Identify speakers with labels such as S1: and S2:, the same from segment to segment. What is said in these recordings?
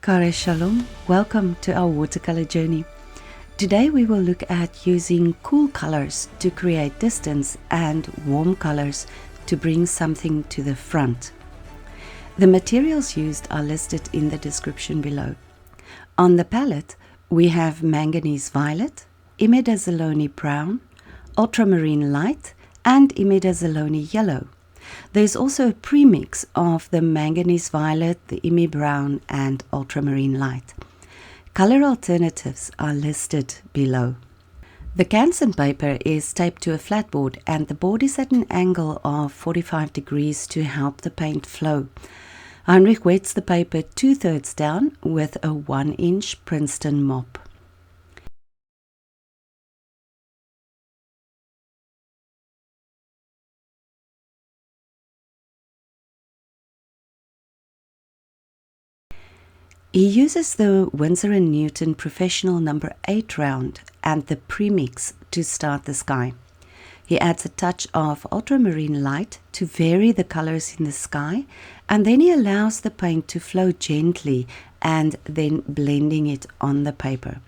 S1: Kare Shalom, welcome to our watercolor journey. Today we will look at using cool colors to create distance and warm colors to bring something to the front. The materials used are listed in the description below. On the palette we have Manganese Violet, Imidazilone Brown, Ultramarine Light and Imidazilone Yellow. There's also a premix of the Manganese Violet, the Imi Brown and Ultramarine Light. Color alternatives are listed below. The Canson paper is taped to a flat board and the board is at an angle of 45 degrees to help the paint flow. Heinrich wets the paper 2/3 down with a 1-inch Princeton mop. He uses the Winsor & Newton Professional No. 8 round and the premix to start the sky. He adds a touch of ultramarine light to vary the colors in the sky, and then he allows the paint to flow gently and then blending it on the paper.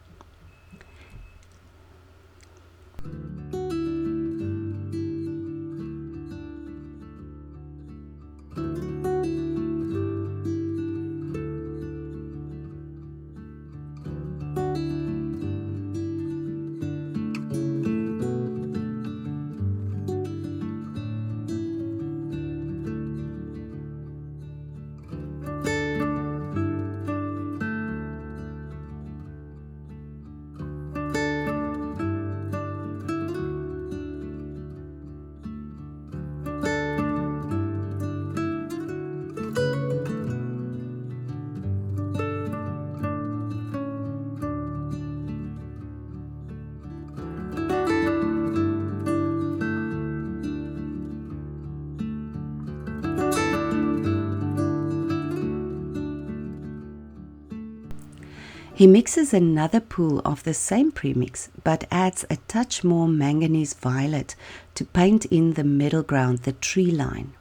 S1: He mixes another pool of the same premix but adds a touch more manganese violet to paint in the middle ground, the tree line.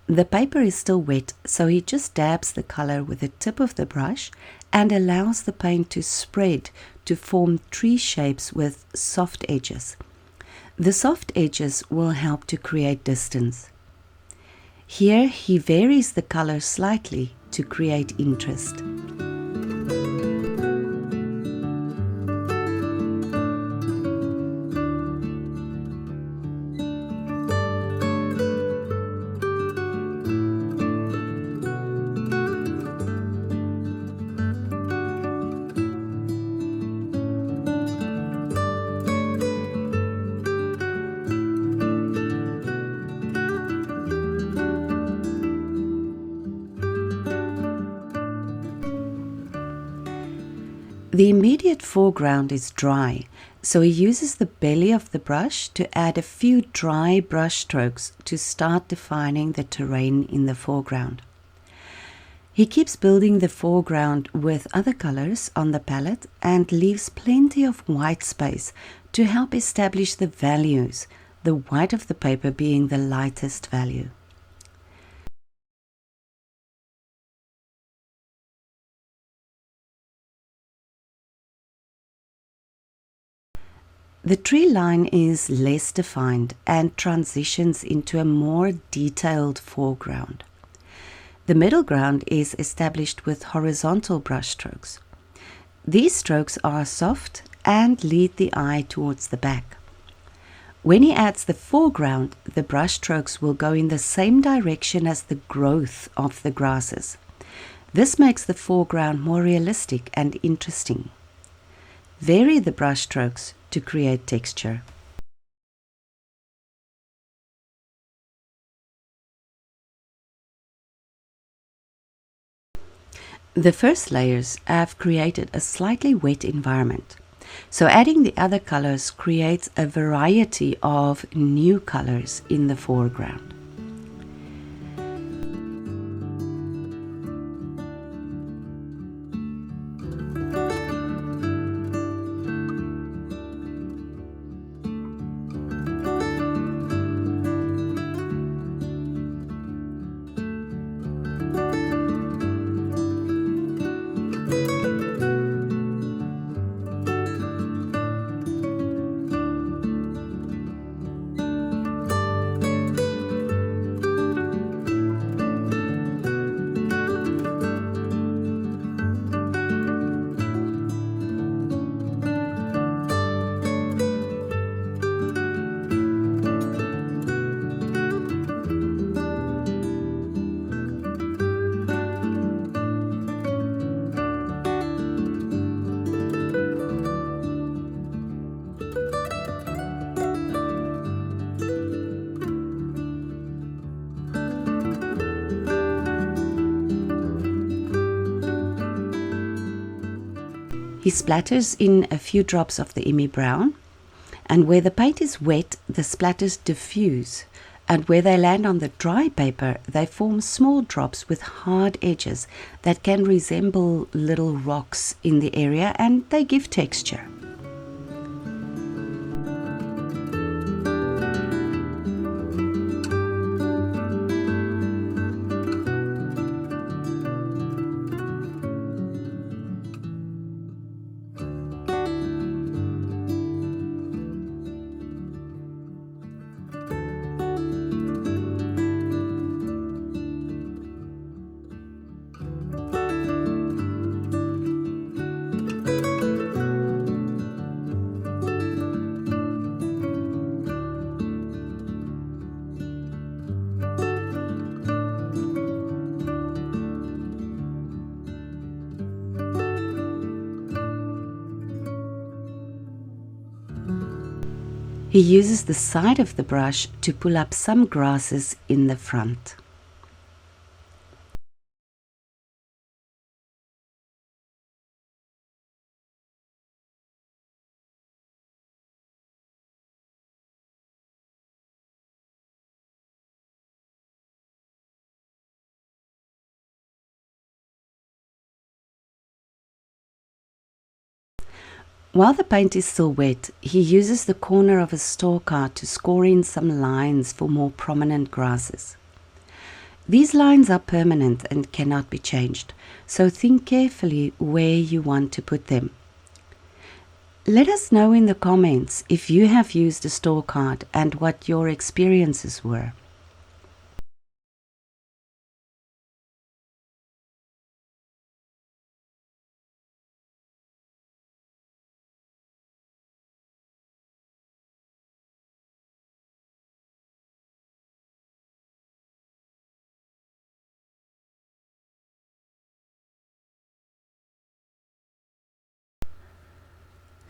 S1: The paper is still wet, so he just dabs the color with the tip of the brush and allows the paint to spread to form tree shapes with soft edges. The soft edges will help to create distance. Here he varies the color slightly to create interest. The immediate foreground is dry, so he uses the belly of the brush to add a few dry brush strokes to start defining the terrain in the foreground. He keeps building the foreground with other colors on the palette and leaves plenty of white space to help establish the values, the white of the paper being the lightest value. The tree line is less defined and transitions into a more detailed foreground. The middle ground is established with horizontal brush strokes. These strokes are soft and lead the eye towards the back. When he adds the foreground, the brush strokes will go in the same direction as the growth of the grasses. This makes the foreground more realistic and interesting. Vary the brush strokes to create texture. The first layers have created a slightly wet environment, so adding the other colors creates a variety of new colors in the foreground. He splatters in a few drops of the Imi brown, and where the paint is wet, the splatters diffuse, and where they land on the dry paper, they form small drops with hard edges that can resemble little rocks in the area, and they give texture. He uses the side of the brush to pull up some grasses in the front. While the paint is still wet, he uses the corner of a store card to score in some lines for more prominent grasses. These lines are permanent and cannot be changed, so think carefully where you want to put them. Let us know in the comments if you have used a store card and what your experiences were.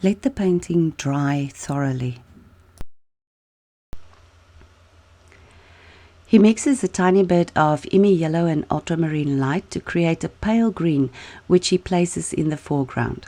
S1: Let the painting dry thoroughly. He mixes a tiny bit of Imi yellow and ultramarine light to create a pale green, which he places in the foreground.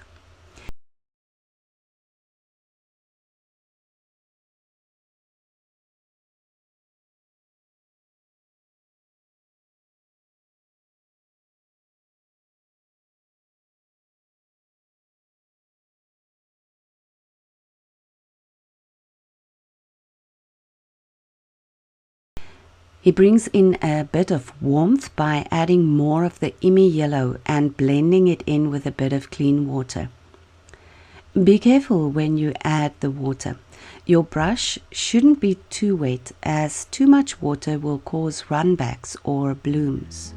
S1: He brings in a bit of warmth by adding more of the Imi yellow and blending it in with a bit of clean water. Be careful when you add the water. Your brush shouldn't be too wet, as too much water will cause runbacks or blooms.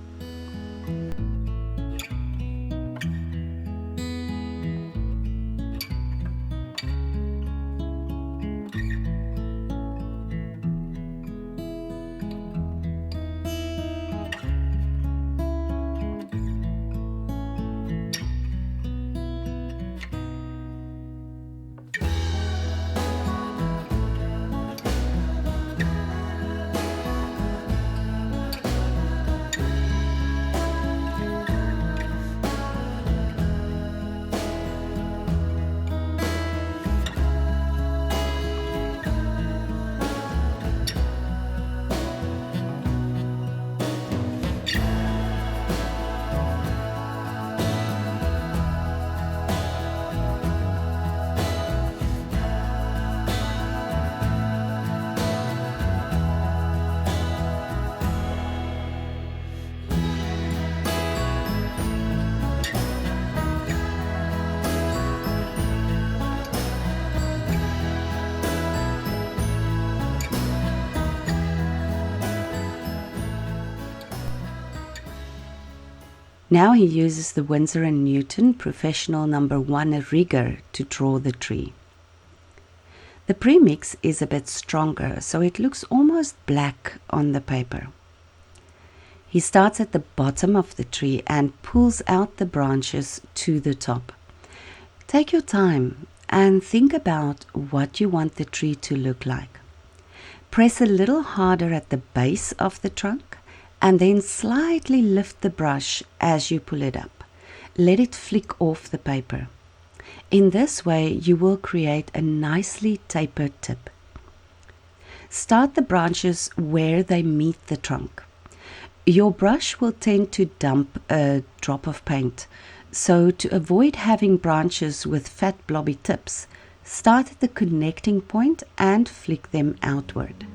S1: Now he uses the Winsor & Newton Professional No. 1 rigger to draw the tree. The premix is a bit stronger, so it looks almost black on the paper. He starts at the bottom of the tree and pulls out the branches to the top. Take your time and think about what you want the tree to look like. Press a little harder at the base of the trunk and then slightly lift the brush as you pull it up. Let it flick off the paper. In this way, you will create a nicely tapered tip. Start the branches where they meet the trunk. Your brush will tend to dump a drop of paint, so to avoid having branches with fat blobby tips, start at the connecting point and flick them outward.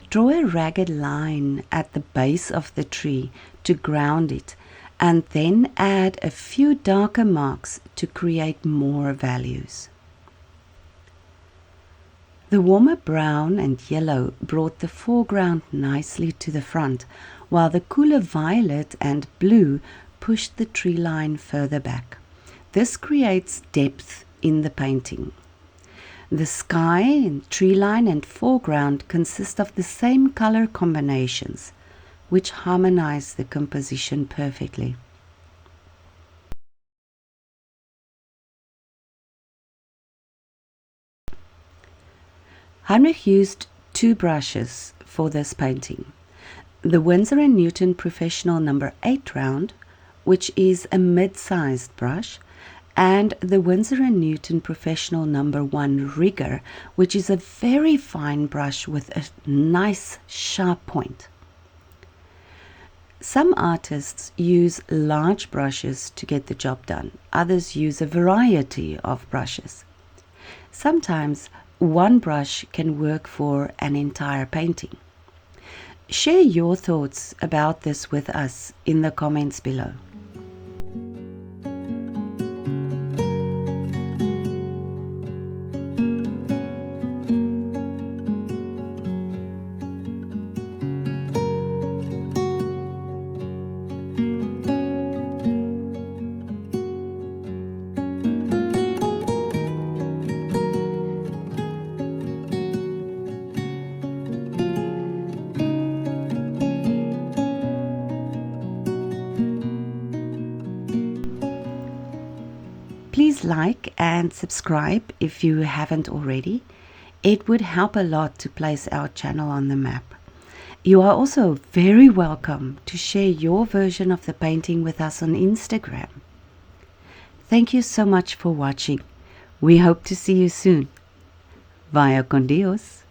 S1: Draw a ragged line at the base of the tree to ground it, and then add a few darker marks to create more values. The warmer brown and yellow brought the foreground nicely to the front, while the cooler violet and blue pushed the tree line further back. This creates depth in the painting. The sky and tree line and foreground consist of the same color combinations, which harmonize the composition perfectly. Heinrich used two brushes for this painting. The Winsor & Newton Professional No. 8 round, which is a mid-sized brush, and the Winsor & Newton Professional No. 1 Rigger, which is a very fine brush with a nice sharp point. Some artists use large brushes to get the job done. Others use a variety of brushes. Sometimes one brush can work for an entire painting. Share your thoughts about this with us in the comments below. Please like and subscribe if you haven't already. It would help a lot to place our channel on the map. You are also very welcome to share your version of the painting with us on Instagram. Thank you so much for watching. We hope to see you soon. Vaya con Dios.